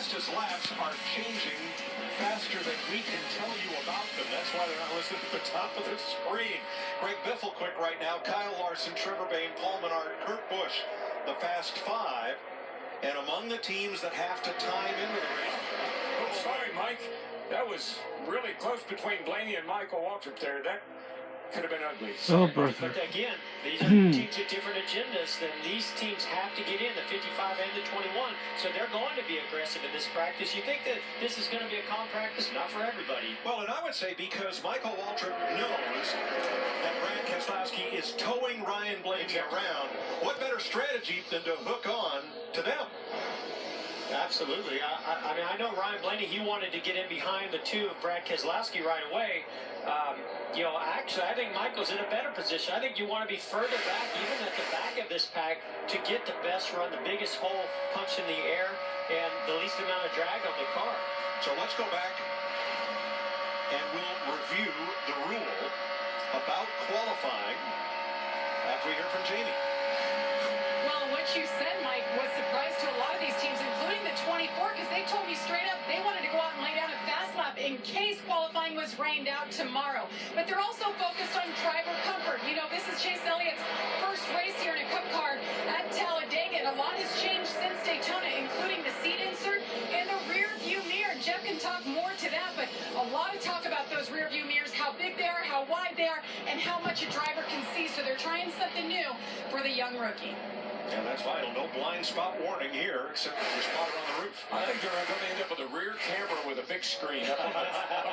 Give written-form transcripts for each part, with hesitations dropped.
fastest laps are changing faster than we can tell you about them. That's why they're not listed at the top of the screen. Greg Biffle quick right now. Kyle Larson, Trevor Bayne, Paul Menard, Kurt Busch, the Fast Five. And among the teams that have to time into the race. Oh, sorry, Mike. That was really close between Blaney and Michael Waltrip there. That could have been ugly. Oh, brother. But again, these are teams with different agendas. Then these teams have to get in, the 55 and the 21. So they're going to be aggressive in this practice. You think that this is going to be a calm practice? Not for everybody. Well, and I would say because Michael Waltrip knows that Brad Keselowski is towing Ryan Blaney around, what better strategy than to hook on to them? Absolutely. I mean, I know Ryan Blaney, he wanted to get in behind the two of Brad Keselowski right away. Actually, I think Michael's in a better position. I think you want to be further back, even at the back of this pack, to get the best run, the biggest hole punch in the air, and the least amount of drag on the car. So let's go back and we'll review the rule about qualifying after we hear from Jamie. Well, what you said, Mike, was a surprise to a lot of these teams, including the 24, because they told me straight up they wanted to go out and lay down a fast lap in case qualifying was rained out tomorrow. But they're also focused on driver comfort. You know, this is Chase Elliott's first race here in a Cup car at Talladega, and a lot has changed since Daytona, including the seat insert and the rear view mirror. Jeff can talk more to that, but a lot of talk about those rear view mirrors, how big they are, how wide they are, and how much a driver can see. So they're trying something new for the young rookie. Yeah, that's vital. No blind spot warning here, except for the spotter on the roof. I think they're going to end up with a rear camera with a big screen up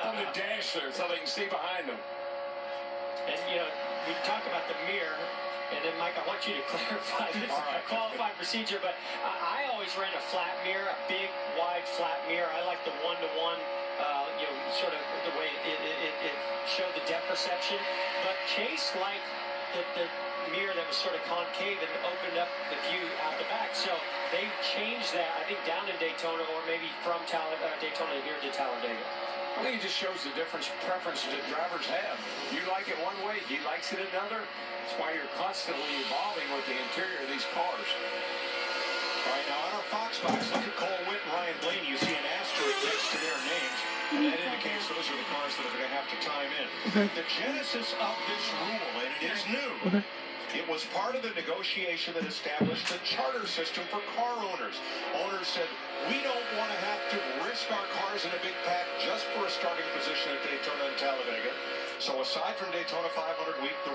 on the dash there so they can see behind them. And, we talk about the mirror, and then, Mike, I want you to clarify this qualifying procedure, but I always ran a flat mirror, a big, wide, flat mirror. I like the one-to-one, sort of the way it showed the depth perception. But Chase liked the mirror that was sort of concave and opened up the view out the back. So they changed that, I think, down in Daytona, or maybe from Daytona here to Talladega. I think it just shows the preferences that drivers have. You like it one way, he likes it another. That's why you're constantly evolving with the interior of these cars. All right, now on our Fox box, look at Cole Witt and Ryan Blaney. You see an asterisk next to their names, and that indicates those are the cars that are going to have to time in. The genesis of this rule, and it is new, it was part of the negotiation that established the charter system for car owners. Owners said, we don't want to have to risk our cars in a big pack just for a starting position at Daytona and Talladega. So aside from Daytona 500 week, the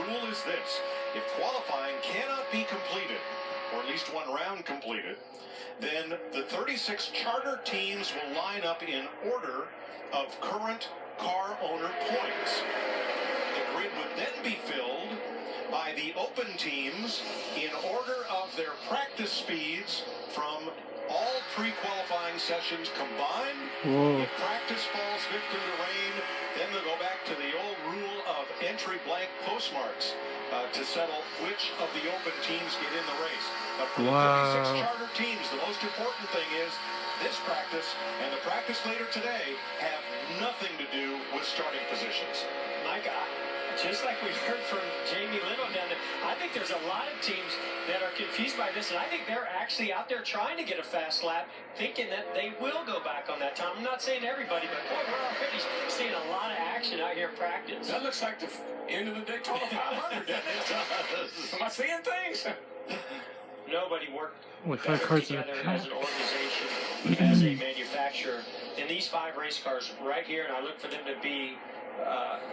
rule is this. If qualifying cannot be completed, or at least one round completed, then the 36 charter teams will line up in order of current car owner points. The grid would then be filled by the open teams in order of their practice speeds from all pre-qualifying sessions combined. If practice falls victim to rain, then they'll go back to the old rule of entry blank postmarks to settle which of the open teams get in the race. But for the 36 charter teams, the most important thing is this practice and the practice later today have nothing to do with starting positions. My God. Just like we heard from Jamie Lino down there, I think there's a lot of teams that are confused by this, and I think they're actually out there trying to get a fast lap, thinking that they will go back on that time. I'm not saying everybody, but boy, we're already seeing a lot of action out here in practice. That looks like the end of the Daytona 500, doesn't it? Am I seeing things? Nobody worked better together as an organization, as a manufacturer. In these 5 race cars right here, and I look for them to be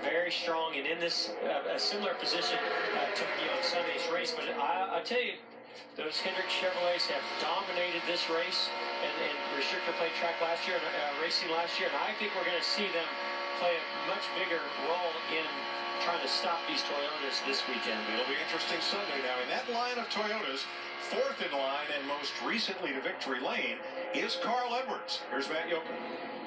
very strong and in this a similar position to Sunday's race. But I tell you, those Hendrick Chevrolets have dominated this race and restrictor plate track last year and racing last year, and I think we're going to see them play a much bigger role in trying to stop these Toyotas this weekend. It'll be interesting Sunday now. In that line of Toyotas, 4th in line and most recently to victory lane is Carl Edwards. Here's Matt Yoakum.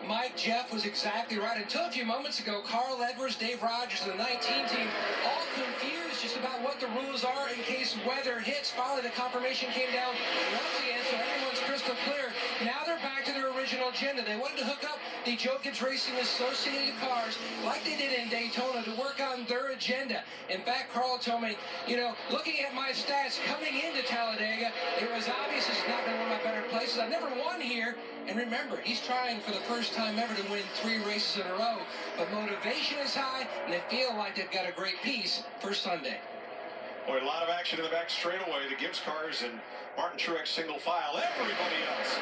Mike, Jeff was exactly right. Until a few moments ago, Carl Edwards, Dave Rogers, and the 19 team all confused just about what the rules are in case weather hits. Finally, the confirmation came down once again, so everyone's crystal clear. Now they're back to their original agenda. They wanted to hook up the Joe Gibbs Racing Associated cars like they did in Daytona to work on their agenda. In fact, Carl told me, looking at my stats coming into Talladega, it was obvious this is not going to be one of my better plays. places. I've never won here. And remember, he's trying for the first time ever to win 3 races in a row. But motivation is high, and they feel like they've got a great piece for Sunday. Boy, a lot of action in the back straightaway. The Gibbs cars and Martin Truex single file. Everybody else.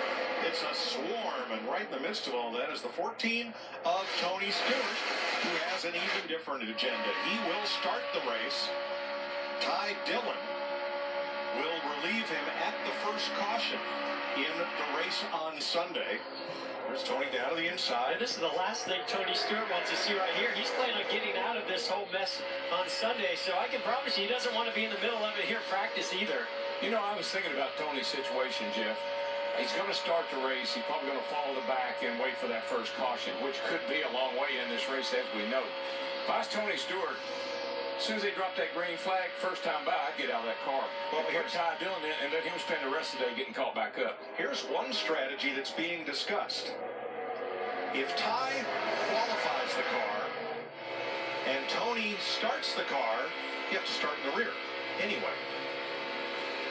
It's a swarm, and right in the midst of all that is the 14 of Tony Stewart, who has an even different agenda. He will start the race. Ty Dillon will relieve him at the first caution in the race on Sunday. There's Tony down to the inside. And this is the last thing Tony Stewart wants to see right here. He's planning on getting out of this whole mess on Sunday, so I can promise you he doesn't want to be in the middle of it here practice either. You know, I was thinking about Tony's situation, Jeff. He's going to start the race. He's probably going to follow the back and wait for that first caution, which could be a long way in this race, as we know. If I was Tony Stewart, as soon as they drop that green flag, first time by, I'd get out of that car. Well, here's Ty Dillon in, and let him spend the rest of the day getting caught back up. Here's one strategy that's being discussed. If Ty qualifies the car and Tony starts the car, you have to start in the rear anyway.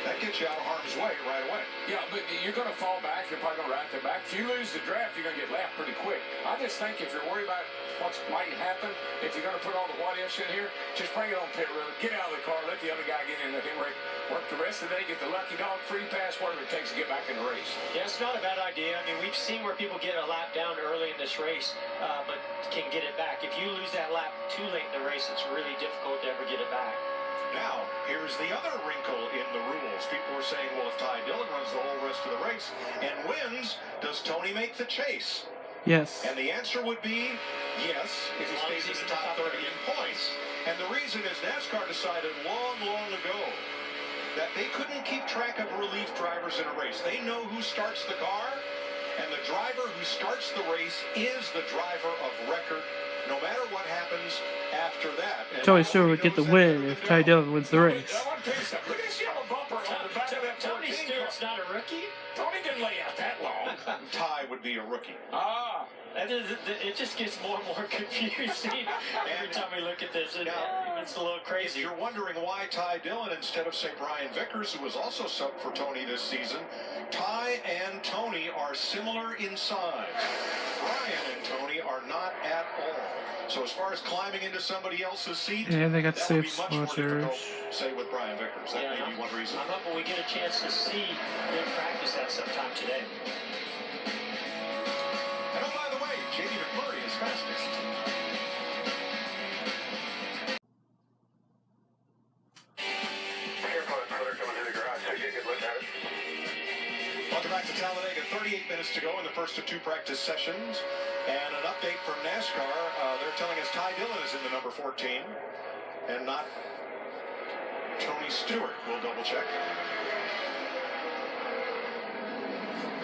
That gets you out of harm's way right away. Yeah, but you're going to fall back. You're probably going to ride the back. If you lose the draft, you're going to get lapped pretty quick. I just think if you're worried about what might happen, if you're going to put all the what-ifs in here, just bring it on pit road. Get out of the car. Let the other guy get in. Let him work the rest of the day. Get the lucky dog, free pass, whatever it takes to get back in the race. Yeah, it's not a bad idea. I mean, we've seen where people get a lap down early in this race, but can get it back. If you lose that lap too late in the race, it's really difficult to ever get it back. Now, here's the other wrinkle in the rules. People were saying, well, if Ty Dillon runs the whole rest of the race and wins, does Tony make the chase? Yes. And the answer would be yes, if he stays in the top 30 in points. And the reason is NASCAR decided long, long ago that they couldn't keep track of relief drivers in a race. They know who starts the car, and the driver who starts the race is the driver of record, no matter what happens after that. And Tony Stewart would get the win if Ty Dillon wins the race. I want to tell you something. Look at this yellow bumper on the back of that Tony 14 Stewart's car. not a rookie? Tony didn't lay out that long. Ty would be a rookie. Ah. It just gets more and more confusing every time we look at this. It's a little crazy. You're wondering why Ty Dillon instead of, say, Brian Vickers, who was also subbed for Tony this season. Ty and Tony are similar in size. Brian and Tony are not at all. So as far as climbing into somebody else's seat, Yeah, they got that would be safe much more difficult, sponsors. say, with Brian Vickers. That may be one reason. I'm hoping we get a chance to see them practice that sometime today. And oh, by the way, J.D. McMurray is fastest. Welcome back to Talladega. 38 minutes to go in the first of 2 practice sessions. And an update from NASCAR. They're telling us Ty Dillon is in the number 14 and not Tony Stewart. We'll double check.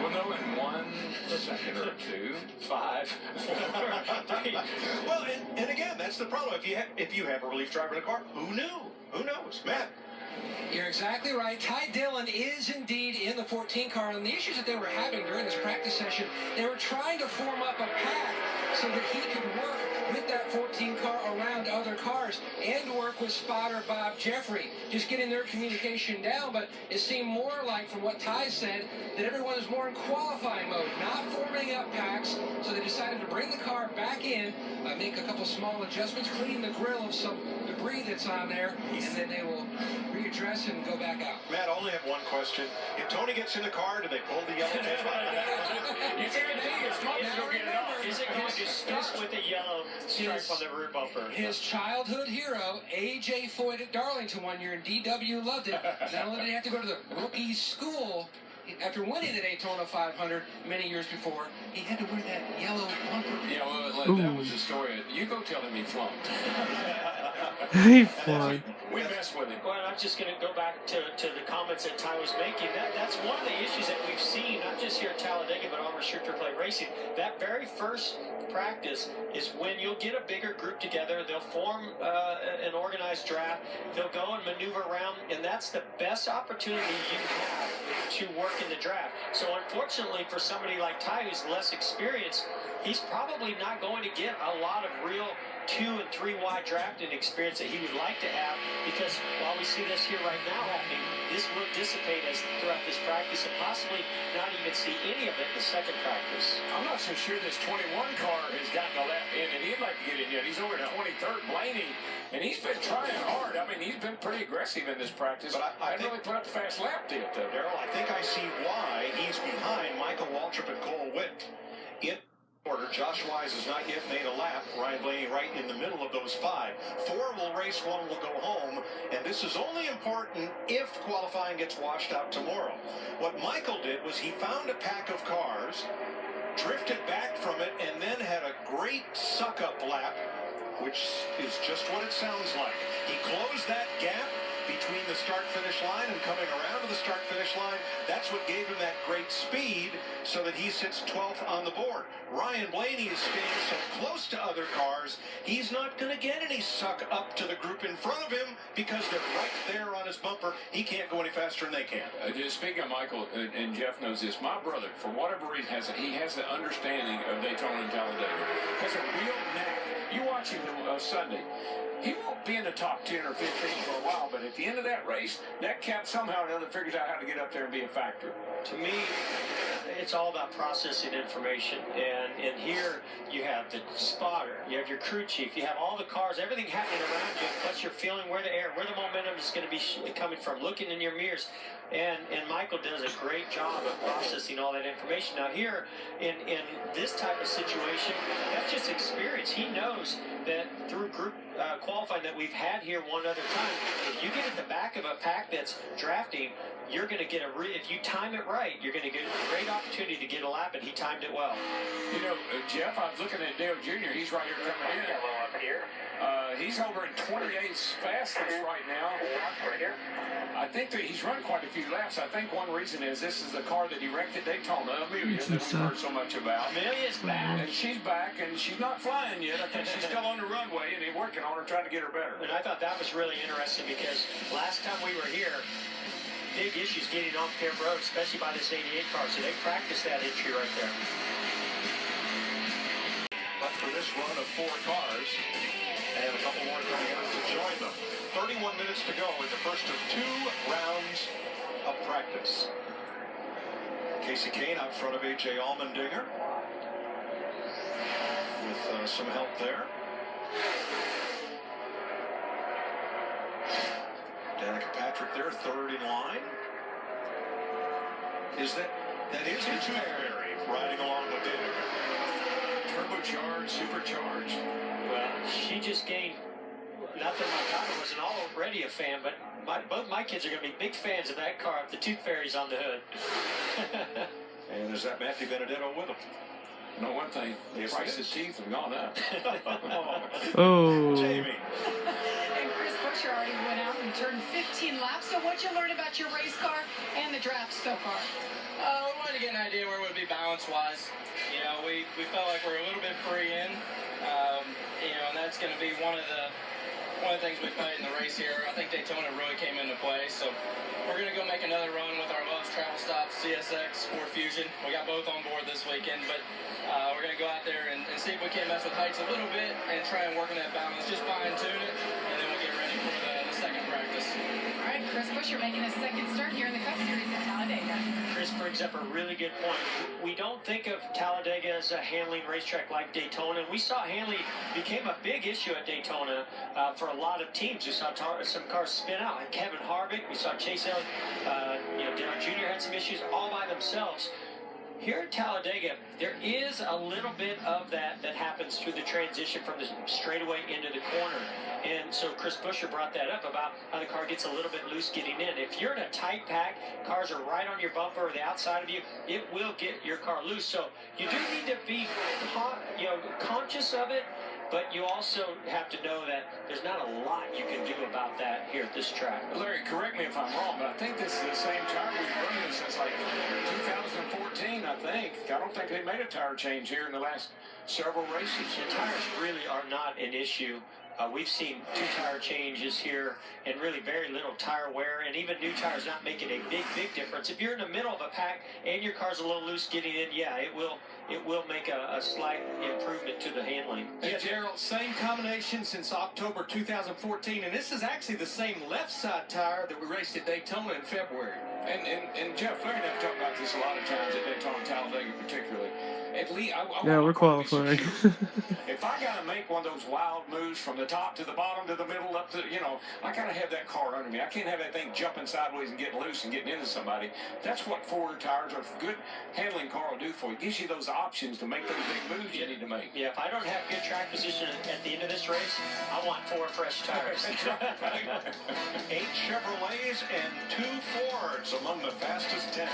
We'll know in 1 second or 2. 5, 4, 3. Well, and again, that's the problem. If you have a relief driver in the car, who knew? Who knows? Matt. You're exactly right. Ty Dillon is indeed in the 14 car, and the issues that they were having during this practice session, they were trying to form up a pack so that he could work with that 14 car around other cars and work with spotter Bob Jeffrey, just getting their communication down. But it seemed more like, from what Ty said, that everyone was more in qualifying mode, not forming up packs. So they decided to bring the car back in, make a couple small adjustments, clean the grill of some debris that's on there, and then they will readdress and go back out. Matt, I only have one question. If Tony gets in the car, do they pull the yellow tape out? You guarantee it's not going to get it off. Is it going to start with a yellow stripe on the rear bumper? His childhood hero, A.J. Foyt at Darlington one year, and DW loved it. Not only did he have to go to the rookie school, after winning the Daytona 500 many years before, he had to wear that yellow bumper. Yeah, well, that was the story. You go tell him he flunked. He flunked. We messed with him. Well, I'm just going to go back to the comments that Ty was making. That's one of the issues that we've seen, not just here at Talladega, but on restrictor plate racing. That very first practice is when you'll get a bigger group together. They'll form an organized draft. They'll go and maneuver around, and that's the best opportunity you have to work in the draft. So unfortunately for somebody like Ty, who's less experienced, he's probably not going to get a lot of real 2 and 3 wide drafting experience that he would like to have, because while we see this here right now happening, this will dissipate as throughout this practice and possibly not even see any of it in the second practice. I'm not so sure this 21 car has gotten a lap in, and he'd like to get in yet. He's over at 23rd, Blaney, and he's been trying hard. I mean, he's been pretty aggressive in this practice. But I hadn't really put up the fast lap to it, though. Daryl, I think I see why he's behind Michael Waltrip and Cole Witt. In order, Josh Wise has not yet made a lap. Ryan Blaney right in the middle of those 5. 4 will race, 1 will go home. And this is only important if qualifying gets washed out tomorrow. What Michael did was he found a pack of cars, drifted back from it, and then had a great suck-up lap, which is just what it sounds like. He closed that gap between the start-finish line and coming around to the start-finish line. That's what gave him that great speed so that he sits 12th on the board. Ryan Blaney is staying so close to other cars, he's not going to get any suck up to the group in front of him because they're right there on his bumper. He can't go any faster than they can. Just speaking of Michael, and Jeff knows this, my brother, for whatever reason, he has the understanding of Daytona and Talladega. Has a real knack. You watch him Sunday. He won't be in the top 10 or 15 for a while, but at the end of that race, that cat somehow or another figures out how to get up there and be a factor. To me, it's all about processing information. And here you have the spotter, you have your crew chief, you have all the cars, everything happening around you, plus you're feeling where the momentum is going to be coming from, looking in your mirrors. And Michael does a great job of processing all that information. Now here, in this type of situation, that's just experience. He knows that through group qualifying that we've had here one other time, if you get at the back of a pack that's drafting, you're going to get if you time it right, you're going to get a great opportunity to get a lap, and he timed it well. You know, Jeff, I was looking at Dale Jr. He's right here coming in. He's over in 28's fastest right now. I think that he's run quite a few laps. I think one reason is this is the car that he wrecked at Daytona, Amelia, that we've heard so much about. Amelia's back. And she's back, and she's not flying yet. I think she's still on the runway, and he's working on her, trying to get her better. And I thought that was really interesting because last time we were here, big issues getting off Camp Road, especially by this 88 car. So they practiced that entry right there. But for this run of 4 cars, and a couple more coming out to join them. 31 minutes to go in the first of 2 rounds of practice. Casey Kane out front of A.J. Allmendinger with some help there. Danica Patrick there, 3rd in line. That is the Toothberry riding along with Danica. Turbocharged, supercharged. Well, she just gained, not that my daughter wasn't already a fan, but both my kids are going to be big fans of that car if the Tooth Fairy's on the hood. And is that Matthew Benedetto with him? No, one thing, the price of teeth have gone up. Oh. Jamie. And Chris Buescher already went out and turned 15 laps. So what'd you learn about your race car and the draft so far? We wanted to get an idea where it would be balance-wise. You know, we felt like we're a little bit free in. And that's going to be one of the things we played in the race here. I think Daytona really came into play, so we're going to go make another run with our Love's Travel Stops CSX 4 Fusion. We got both on board this weekend, but we're going to go out there and see if we can mess with heights a little bit and try and work on that balance, just fine-tune it, and then we'll get ready for the second practice. All right, Chris Buescher making his second start here in the Cup Series at Talladega. Chris brings up a really good point. We don't think of Talladega as a handling racetrack like Daytona. We saw handling became a big issue at Daytona for a lot of teams. We saw some cars spin out, like Kevin Harvick. We saw Chase Elliott. Dale Jr. had some issues all by themselves. Here at Talladega, there is a little bit of that happens through the transition from the straightaway into the corner. And so Chris Buescher brought that up about how the car gets a little bit loose getting in. If you're in a tight pack, cars are right on your bumper or the outside of you, it will get your car loose. So you do need to be conscious of it, but you also have to know that there's not a lot you can do about that here at this track. Larry, correct me if I'm wrong, but I think this is the same tire we've run this since like 2014, I think. I don't think they made a tire change here in the last several races. The tires really are not an issue We've seen 2 tire changes here and really very little tire wear, and even new tires not making a big difference. If you're in the middle of a pack and your car's a little loose getting in, yeah, it will make a slight improvement to the handling. Yeah, Gerald, same combination since October 2014, and this is actually the same left side tire that we raced at Daytona in February. And Jeff, Larry and I've talked about this a lot of times at Daytona, Talladega particularly. At least, Yeah, we're qualifying. If I got to make one of those wild moves from the top to the bottom to the middle up to, I got to have that car under me. I can't have that thing jumping sideways and getting loose and getting into somebody. That's what forward tires or good handling car will do for you. It gives you those options to make those big moves you need to make. Yeah, if I don't have good track position at the end of this race, I want 4 fresh tires. 8 Chevrolets and 2 Fords among the fastest 10.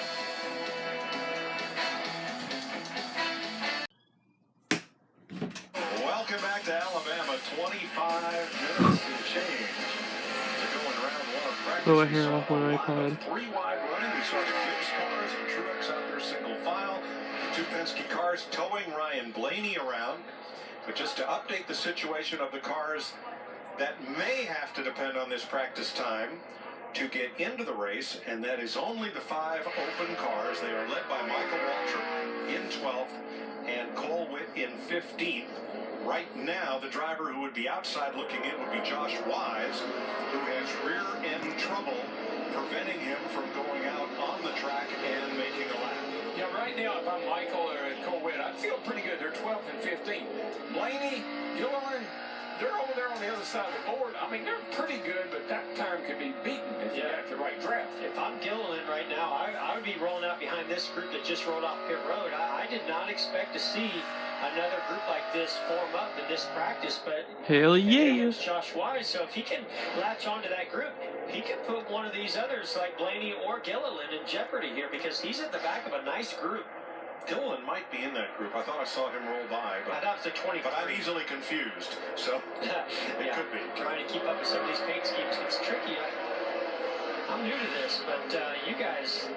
Welcome back to Alabama. 25 minutes to change to go in round 1 of practice. Throw a hair off my iPod. 3 wide running. We saw the Gibbs cars and Truex out there single file. 2 Penske cars towing Ryan Blaney around. But just to update the situation of the cars that may have to depend on this practice time to get into the race, and that is only the 5 open cars. They are led by Michael Waltrip in 12th and Cole Witt in 15th. Right now, the driver who would be outside looking in would be Josh Wise, who has rear-end trouble preventing him from going out on the track and making a lap. Yeah, right now, if I'm Michael or Cole Witt, I feel pretty good. They're 12th and 15th. Blaney, Gilliland, they're over there on the other side of the board. I mean, they're pretty good, but that time could be beaten if you got the right draft. If I'm Gilliland right now, I would be rolling out behind this group that just rolled off pit road. I did not expect to see another group like this form up in this practice, but Hell yeah! it's Josh Wise, so if he can latch onto that group, he can put one of these others like Blaney or Gilliland in jeopardy here because he's at the back of a nice group. Gilliland might be in that group. I thought I saw him roll by, I thought it was the 20. but I'm easily confused, so it could be. Trying to keep up with some of these paint schemes, it's tricky. I'm new to this, but you guys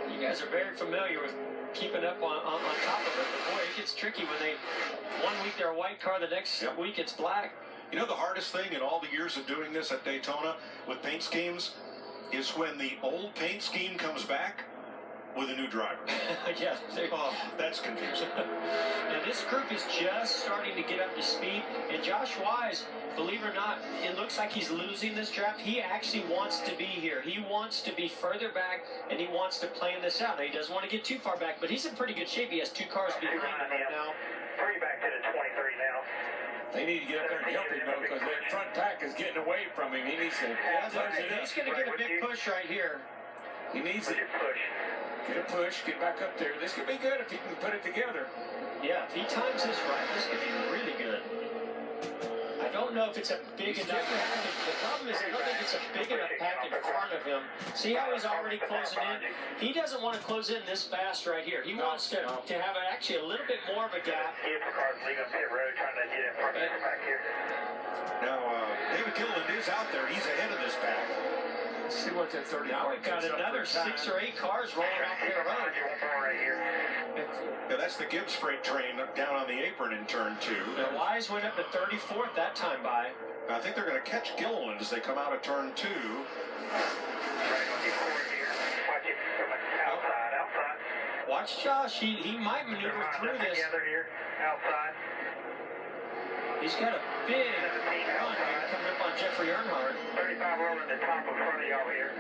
are very familiar with keeping up on top of it. But boy, it gets tricky when one week they're a white car, the next week it's black. You know the hardest thing in all the years of doing this at Daytona with paint schemes is when the old paint scheme comes back with a new driver. Yeah. Oh, that's confusing. Now this group is just starting to get up to speed, and Josh Wise, believe it or not, it looks like he's losing this draft. He actually wants to be here. He wants to be further back, and he wants to plan this out. Now, he doesn't want to get too far back, but he's in pretty good shape. He has 2 cars behind him right now. 3 back to the 23 now. They need to get up there and help him, though, because that front pack is getting away from him. He needs to close it up. He's going to get a big push right here. He needs to push. Get a push, get back up there. This could be good if he can put it together. Yeah, if he times this right, this could be really good. I don't know if it's a big enough pack. The problem is I don't think it's a big enough pack in front of him. See how he's already closing in? He doesn't want to close in this fast right here. He wants to have actually a little bit more of a gap. If the car's leaving pit road trying to get in front of this back here. Now, David Gilliland is out there. He's ahead of this pack. Let's see what that 30. Now we've got another 6 or 8 cars rolling off their road. Right here. Yeah, that's the Gibbs freight train down on the apron in turn 2. Now Wise went up to 34th that time by. I think they're going to catch Gilliland as they come out of turn 2. Right on the corner here. Watch it from outside. Watch Josh. He might maneuver through this. Together here, outside. He's got a big run here coming up on Jeffrey Earnhardt. 35 rolling the top in front of y'all here.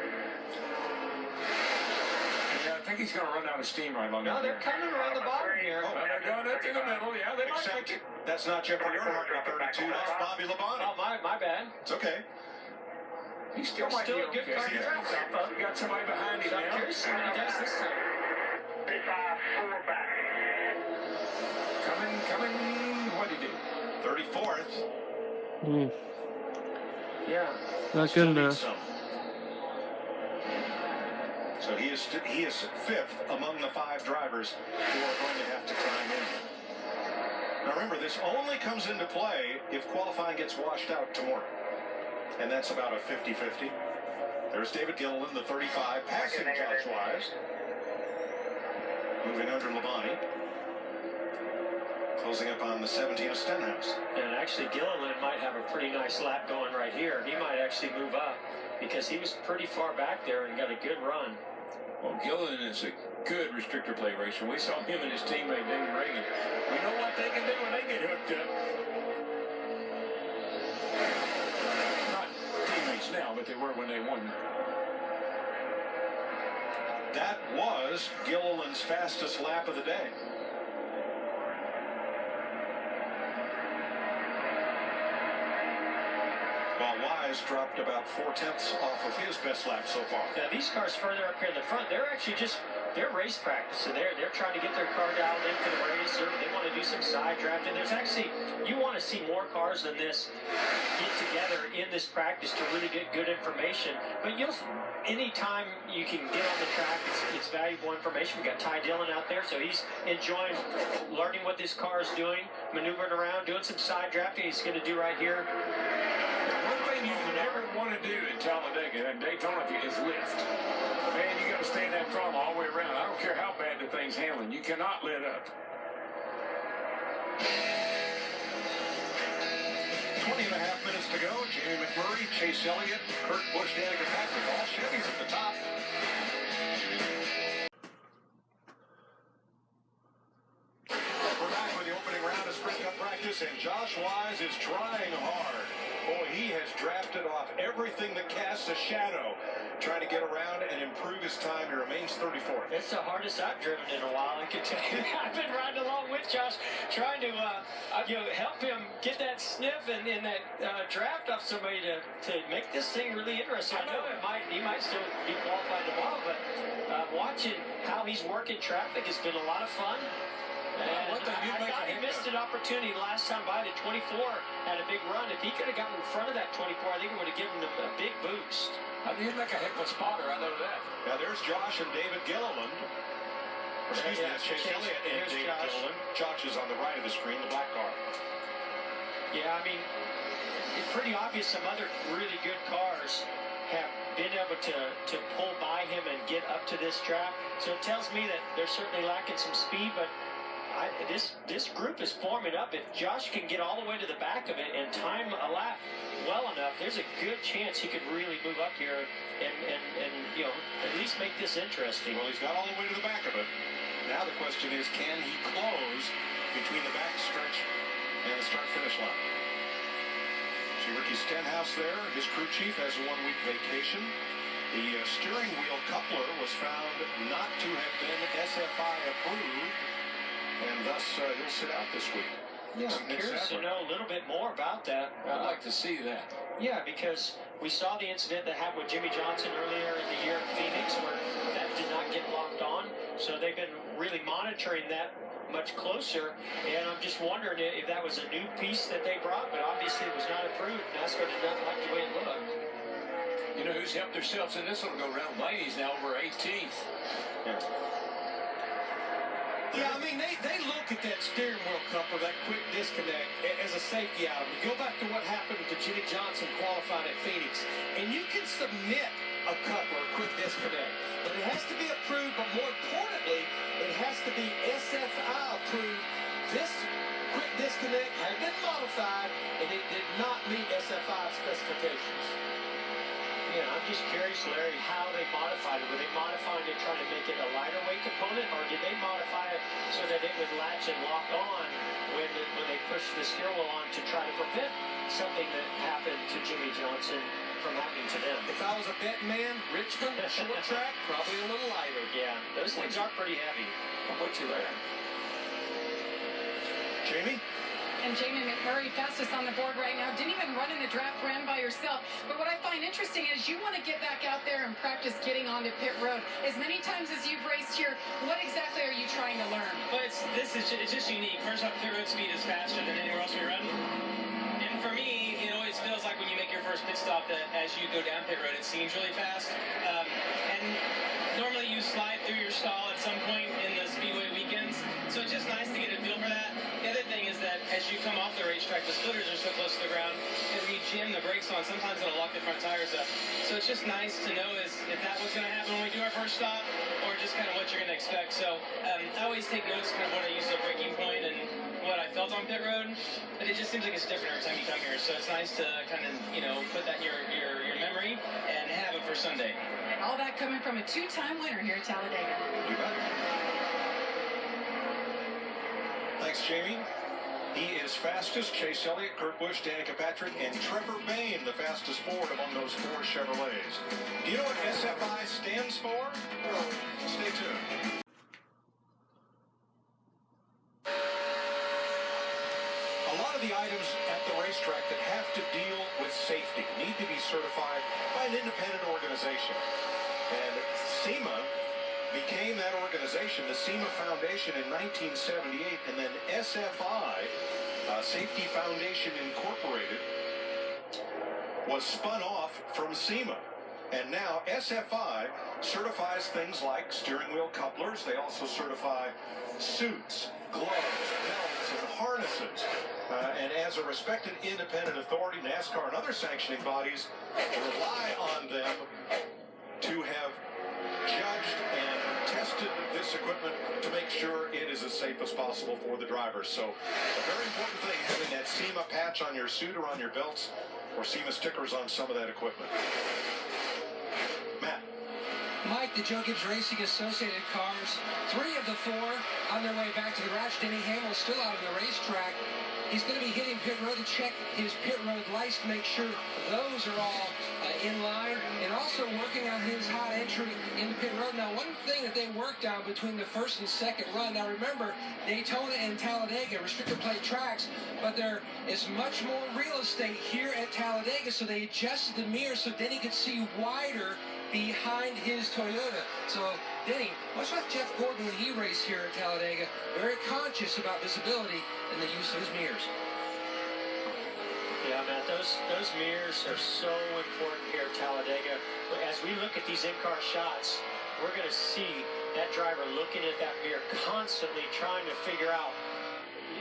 Yeah, I think he's going to run out of steam right along. No, they're coming around the bottom here. Well, they're going up in the middle. Yeah, they might Except make it. that's not Jeffrey Earnhardt in 32. That's Bobby Labonte. Oh, my bad. It's okay. He still might Still be a good okay. car to draft off of. We got somebody behind him So I'm now. curious to see what he does this time. 35, 4 back. Coming. What did he do? 34th. Yeah. Not Still good needs enough. some. So he is 5th among the 5 drivers who are going to have to time in. Now remember, this only comes into play if qualifying gets washed out tomorrow. And that's about a 50-50. There's David Gilliland, the 35, passing Josh Wise. Moving under Labonte. Closing up on the 17 of Stenhouse. And actually, Gilliland might have a pretty nice lap going right here. He might actually move up because he was pretty far back there and got a good run. Well, Gilliland is a good restrictor plate racer. We saw him and his teammate David Reagan. We know what they can do when they get hooked up. Not teammates now, but they were when they won. That was Gilliland's fastest lap of the day. While Wise dropped about 4/10 off of his best lap so far. Now, these cars further up here in the front, they're actually just, they're race practice. So they're trying to get their car dialed in for the race. They want to do some side drafting. There's actually, you want to see more cars than this get together in this practice to really get good information. But anytime you can get on the track, it's valuable information. We got Ty Dillon out there, so he's enjoying learning what this car is doing, maneuvering around, doing some side drafting. He's going to do right here. One thing you never want to do in Talladega and Daytona is lift. Man, you got to stay in that throttle all the way around. I don't care how bad the thing's handling. You cannot let up. 20.5 minutes to go. Jamie McMurray, Chase Elliott, Kurt Busch, Danica Patrick, all Chevys at the top. We're back with the opening round of Sprint Cup practice, and Josh Wise is trying hard. Boy, he has drafted off everything that casts a shadow, trying to get around and improve his time. He remains 34th. It's the hardest I've driven in a while, I can tell you. I've been riding along with Josh, trying to help him get that sniff and that draft off somebody to make this thing really interesting. I know he might still be qualified tomorrow, but watching how he's working traffic has been a lot of fun. And I thought he missed an opportunity last time by. The 24 had a big run. If he could have gotten in front of that 24, I think it would have given him a big boost. He'd make a heck of a spotter, I know that. Now there's Josh and David Gilliland. Excuse me, that's Chase Elliott and David Gilliland. Josh is on the right of the screen, the black car. Yeah, I mean, it's pretty obvious some other really good cars have been able to pull by him and get up to this track. So it tells me that they're certainly lacking some speed, but this group is forming up. If Josh can get all the way to the back of it and time a lap well enough, there's a good chance he could really move up here and at least make this interesting. Well, he's got all the way to the back of it. Now the question is, can he close between the back stretch and the start-finish line? See Ricky Stenhouse there. His crew chief has a one-week vacation. The steering wheel coupler was found not to have been SFI approved, and thus he'll sit out this week. Yeah, I'm curious to know a little bit more about that. I'd like to see that. Yeah, because we saw the incident that happened with Jimmy Johnson earlier in the year in Phoenix where that did not get locked on. So they've been really monitoring that much closer, and I'm just wondering if that was a new piece that they brought, but obviously it was not approved. NASCAR did not like the way it looked. You know who's helped themselves in this one go around? Blaney's now over 18th. Yeah, I mean, they look at that steering wheel coupler, that quick disconnect, as a safety item. You go back to what happened to Jimmy Johnson qualifying at Phoenix, and you can submit a coupler, a quick disconnect, but it has to be approved, but more importantly, it has to be SFI approved. This quick disconnect had been modified, and it did not meet SFI specifications. Yeah, I'm just curious, Larry, how they modified it. Were they modifying it trying to make it a lighter weight component, or did they modify it so that it would latch and lock on when they pushed the steering wheel on to try to prevent something that happened to Jimmy Johnson from happening to them? If I was a betting man, Richmond, short track, probably a little lighter. Yeah, those things are pretty heavy. I'll put you there. Jamie? And Jamie McMurray, fastest on the board right now. Didn't even run in the draft, ran by yourself. But what I find interesting is you want to get back out there and practice getting onto pit road. As many times as you've raced here, what exactly are you trying to learn? But it's just unique. First off, pit road speed is faster than anywhere else we run. And for me, it always feels like when you make your first pit stop that as you go down pit road, it seems really fast. And normally you slide through your stall at some point in the Speedway weekends. So it's just nice to get a feel for that. The other thing is that as you come off the racetrack, the splitters are so close to the ground, and when you jam the brakes on, sometimes it'll lock the front tires up. So it's just nice to know if that was going to happen when we do our first stop, or just kind of what you're going to expect. So I always take notes, kind of what I use as a braking point and what what I felt on pit road, but it just seems like it's different every time you come here. So it's nice to kind of, put that in your memory and have it for Sunday. All that coming from a two-time winner here at Talladega. You bet. Thanks, Jamie. He is fastest. Chase Elliott, Kurt Busch, Danica Patrick, and Trevor Bayne, the fastest Ford among those 4 Chevrolets. Do you know what SFI stands for? Stay tuned. A lot of the items at the racetrack that have to deal with safety need to be certified by an independent organization. And SEMA became that organization, the SEMA Foundation, in 1978, and then SFI, Safety Foundation Incorporated, was spun off from SEMA. And now SFI certifies things like steering wheel couplers. They also certify suits, gloves, belts, and harnesses. And as a respected independent authority, NASCAR and other sanctioning bodies rely on them to have judged and tested this equipment to make sure it is as safe as possible for the drivers. So a very important thing, having that SEMA patch on your suit or on your belts, or SEMA stickers on some of that equipment. Matt. Mike, the Joe Gibbs Racing Associated cars, 3 of the 4 on their way back to the garage. Denny Hamlin's still out on the racetrack. He's going to be hitting pit road to check his pit road lights to make sure those are all in line, and also working on his hot entry into pit road. Now, one thing that they worked on between the first and second run, now remember, Daytona and Talladega, restricted plate tracks, but there is much more real estate here at Talladega, so they adjusted the mirror so Denny could see wider behind his Toyota. So Denny, much like Jeff Gordon when he raced here at Talladega, very conscious about visibility and the use of his mirrors. Yeah, Matt, those mirrors are so important here at Talladega. As we look at these in-car shots, we're going to see that driver looking at that mirror, constantly trying to figure out.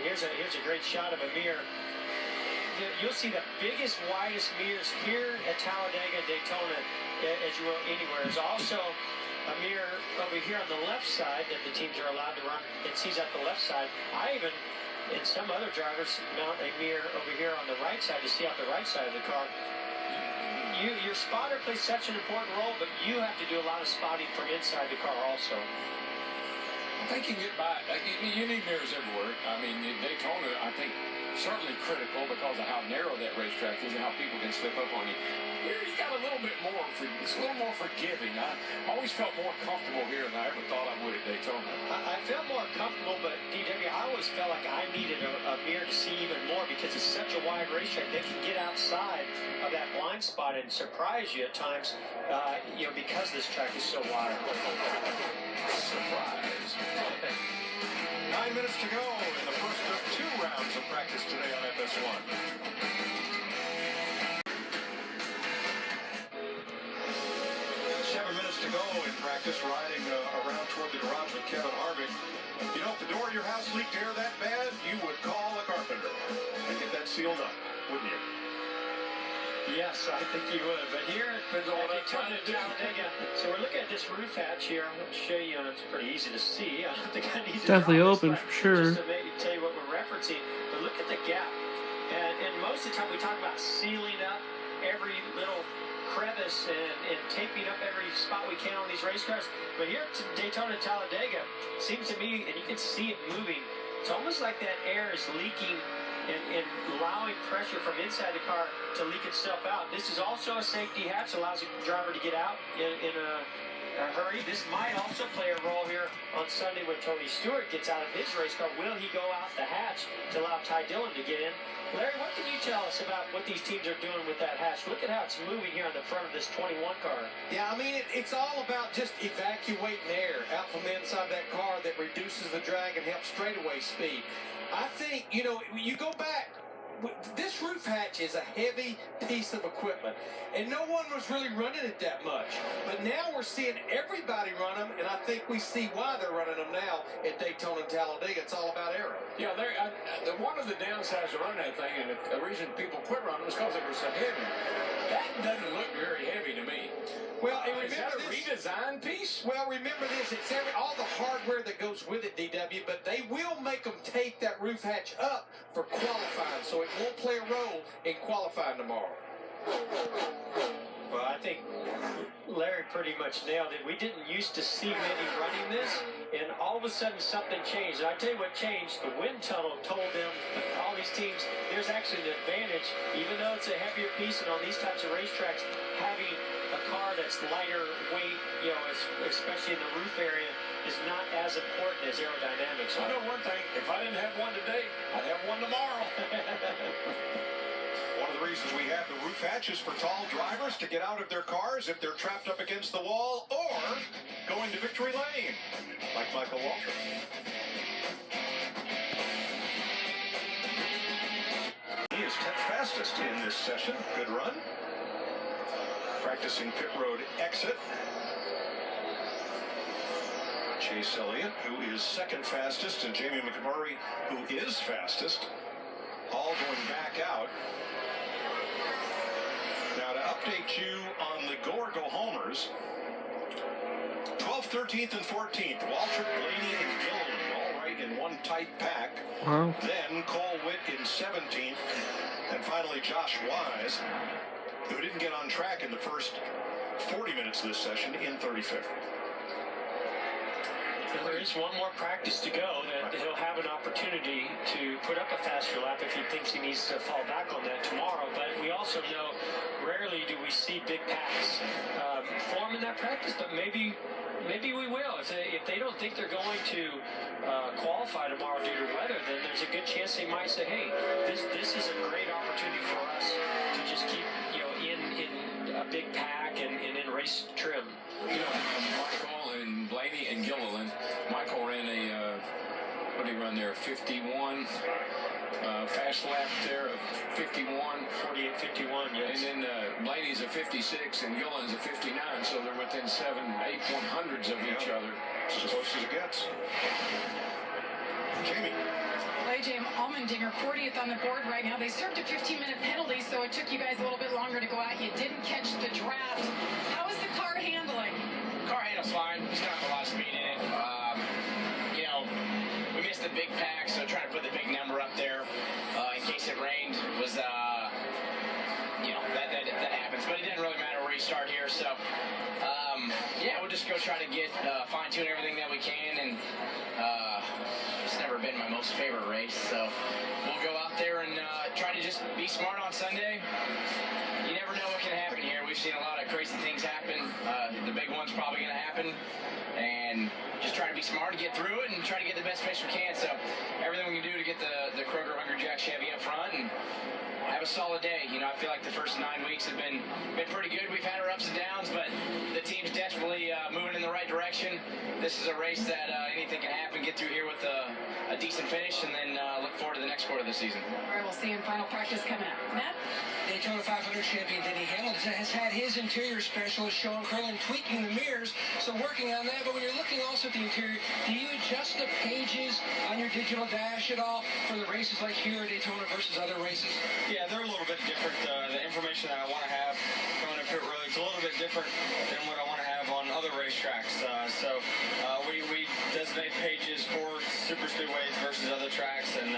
Here's a great shot of a mirror. You'll see the biggest, widest mirrors here at Talladega, Daytona, as you will anywhere. There's also a mirror over here on the left side that the teams are allowed to run. It sees at the left side. I even, and some other drivers, mount a mirror over here on the right side to see out the right side of the car. Your spotter plays such an important role, but you have to do a lot of spotting from inside the car also. I think you get by. You need mirrors everywhere. I mean, Daytona, I think, certainly critical because of how narrow that racetrack is and how people can slip up on you. Here, you got a little bit more, it's a little more forgiving. I always felt more comfortable here than I ever thought I would at Daytona. I felt more comfortable, but DW, I always felt like I needed a mirror to see even more because it's such a wide racetrack. They can get outside of that blind spot and surprise you at times, because this track is so wide. Surprise. 9 minutes to go in the first of 2 rounds of practice today on FS1. 7 minutes to go in practice, riding around toward the garage with Kevin Harvick. You know, if the door of your house leaked air that bad, you would call a carpenter and get that sealed up, wouldn't you? Yes, I think you would. But here at Talladega, so we're looking at this roof hatch here. I'm going to show you, and it's pretty easy to see. I don't think I need to Definitely draw this, open but for sure. Just to tell you what we're referencing. But look at the gap. And most of the time we talk about sealing up every little crevice and taping up every spot we can on these race cars. But here at Daytona and Talladega, it seems to me, and you can see it moving, it's almost like that air is leaking and allowing pressure from inside the car to leak itself out. This is also a safety hatch, allows the driver to get out in a hurry. This might also play a role here on Sunday when Tony Stewart gets out of his race car. Will he go out the hatch to allow Ty Dillon to get in? Larry, what can you tell us about what these teams are doing with that hatch? Look at how it's moving here on the front of this 21 car. Yeah, I mean, it's all about just evacuating air out from inside that car that reduces the drag and helps straightaway speed. I think, you go back, this roof hatch is a heavy piece of equipment, and no one was really running it that much. But now we're seeing everybody run them, and I think we see why they're running them now at Daytona and Talladega. It's all about aero. Yeah, one of the downsides of running that thing, and the reason people quit running was because they were so heavy. That doesn't look very heavy to me. Well, and is that remember a this redesign piece? Well, remember this. It's all the hardware that goes goes with it, DW, but they will make them take that roof hatch up for qualifying, so it won't play a role in qualifying tomorrow. Well, I think Larry pretty much nailed it. We didn't used to see many running this, and all of a sudden something changed. And I tell you what changed. The wind tunnel told them, all these teams, there's actually an advantage, even though it's a heavier piece, and on these types of racetracks, having a car that's lighter weight, you know, especially in the roof area, is not as important as aerodynamics. I know one thing. If I didn't have one today, I'd have one tomorrow. One of the reasons we have the roof hatches for tall drivers to get out of their cars if they're trapped up against the wall or going to victory lane, like Michael Waltrip. He is 10th fastest in this session. Good run. Practicing pit road exit. Chase Elliott, who is second fastest, and Jamie McMurray, who is fastest, all going back out. Now to update you on the Go Homers, 12th, 13th, and 14th, Waltrip, Blaney, and Gilliland, all right in one tight pack. Wow. Then Cole Witt in 17th, and finally Josh Wise, who didn't get on track in the first 40 minutes of this session, in 35th. There is one more practice to go that he'll have an opportunity to put up a faster lap if he thinks he needs to fall back on that tomorrow. But we also know rarely do we see big packs form in that practice, but maybe we will. If they don't think they're going to qualify tomorrow due to weather, then there's a good chance they might say, hey, this is a great opportunity for us to just keep, you know, in a big pack and in race trim. You know, Michael and Blaney and Gilliland. Michael ran a, what did he run there, 51, fast lap there of 51. 48-51, yes. And then Blaney's a 56 and Gilliland's a 59, so they're within 7, 8 100ths of each other. It's as close as it gets. Jamie. AJ Allmendinger, 40th on the board right now. They served a 15-minute penalty, so it took you guys a little bit longer to go out. You didn't catch the draft. How is the car handling? Car handles fine. It's not a lot of speed in it. You know, we missed the big pack, so trying to put the big number up there in case it rained was, you know, that happens. But it didn't really matter where you start here, so yeah, we'll just go try to get fine-tune everything that we can, and it's never been my most favorite race, so we'll go out there and try to just be smart on Sunday. You never know what can happen here. We've seen a lot of crazy things happen. The big one's probably going to happen, and just try to be smart to get through it and try to get the best finish we can. So everything we can do to get the Kroger Hungry Jack Chevy up front and have a solid day. You know, I feel like the first 9 weeks have been pretty good. We've had our ups and downs, but the team's definitely moving in the right direction. This is a race that anything can happen. Get through here with a decent finish, and then look forward to the next quarter of the season. All right, we'll see you in final practice coming up. Matt? Daytona 500 champion Denny Hamilton has had his interior specialist Sean Curlin tweaking the mirrors, so working on that. But when you're looking also at the interior, do you adjust the pages on your digital dash at all for the races like here at Daytona versus other races? Yeah, they're a little bit different. The information that I want to have coming to pit road is a little bit different than what I want to have on other racetracks. So we designate pages for super speedways versus other tracks, and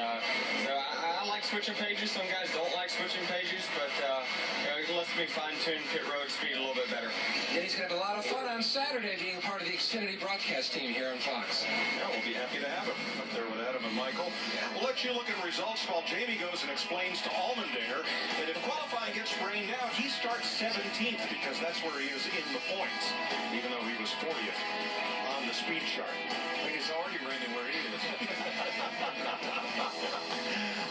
so I like switching pages. Some guys don't like switching pages, but you know, it lets me fine-tune pit road speed a little bit better. And he's going to have a lot of fun on Saturday being part of the Xfinity broadcast team here on Fox. Yeah, we'll be happy to have him up there with Adam and Michael. We'll let you look at results while Jamie goes and explains to Allmendinger that if qualifying gets rained out, he starts 17th because that's where he is in the points, even though he was 40th on the speed chart. I think it's already raining where he is.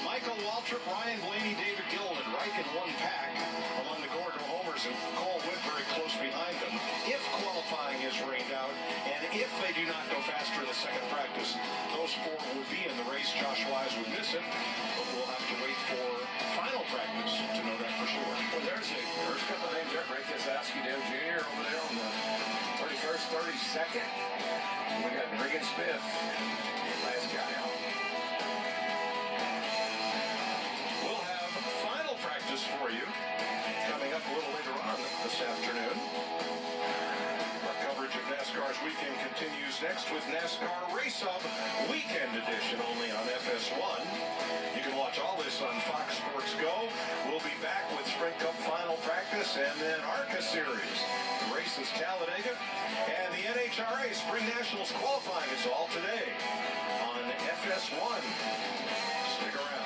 Michael Waltrip, Ryan Blaney, David Gilliland, right in one pack among the Go Homers, and Cole Witt very close behind them. If qualifying is rained out, and if they do not go faster in the second practice, those four would be in the race. Josh Wise would miss it, but we'll have to wait for final practice to know that for sure. Well, there's a couple of names there. Ray Keselowski, Dale Jr. over there on the 31st, 32nd. We got Regan Smith, last guy out. We'll have final practice for you coming up a little later on this afternoon. Our coverage of NASCAR's weekend continues next with NASCAR Race Hub Weekend Edition only on FS1. You can watch all this on Fox Sports Go. We'll be back with Sprint Cup final practice and then ARCA Series. The race is Talladega, and the NHRA Spring Nationals qualifying is all today on FS1. Stick around.